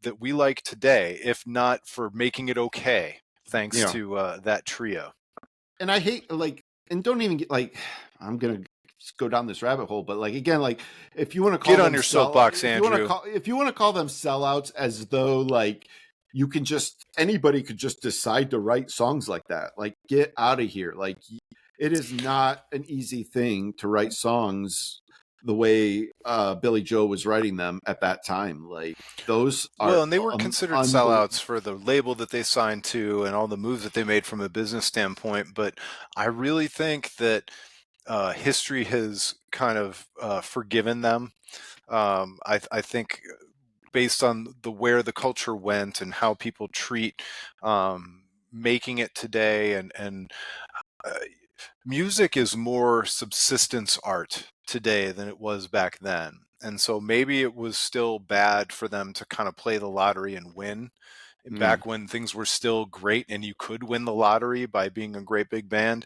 that we like today, if not for making it okay, thanks Yeah. to that trio. And I hate like, and don't even get like, I'm gonna go down this rabbit hole, but like again, like if you want to call Get on them your soapbox, Andrew. if you want to call them sellouts, as though like you can just anybody could just decide to write songs like that, like get out of here. Like it is not an easy thing to write songs the way Billy Joe was writing them at that time. Like those Well, are and they were considered unbelievable. sellouts for the label that they signed to and all the moves that they made from a business standpoint. But I really think that history has kind of forgiven them. I think based on where the culture went and how people treat making it today, and uh, music is more subsistence art today than it was back then. And so maybe it was still bad for them to kind of play the lottery and win Mm, back when things were still great and you could win the lottery by being a great big band.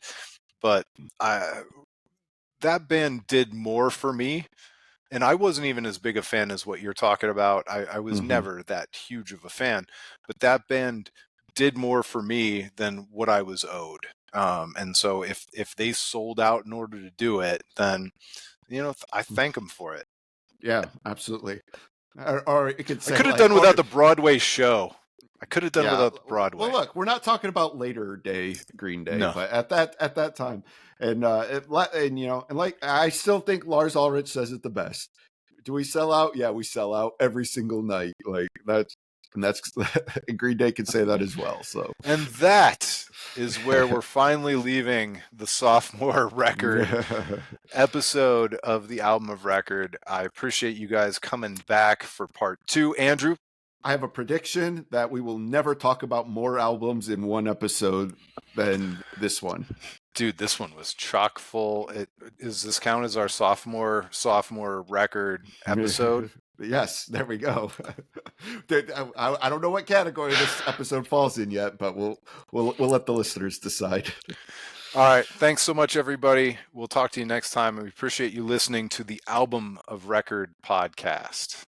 But I, that band did more for me. And I wasn't even as big a fan as what you're talking about. I was mhm. never that huge of a fan, but that band did more for me than what I was owed. And so if they sold out in order to do it, then I thank them for it. Yeah, absolutely. Or it could I say could have like, done without or the Broadway show. I could have done yeah. without the Well, Broadway. look, we're not talking about later day Green Day, No. but at that time, and and you know, and like I still think Lars Ulrich says it the best. Do we sell out? Yeah, we sell out every single night. Like that's and that's and Green Day can say that as well. So. And that is where we're finally leaving the sophomore record episode of the album of record. I appreciate you guys coming back for part two. Andrew, I have a prediction that we will never talk about more albums in one episode than this one. dude, this one was chock full. Does this count as our sophomore record episode? Yes, there we go. I don't know what category this episode falls in yet, but we'll let the listeners decide. All right. Thanks so much, everybody. We'll talk to you next time. And we appreciate you listening to the Album of Record podcast.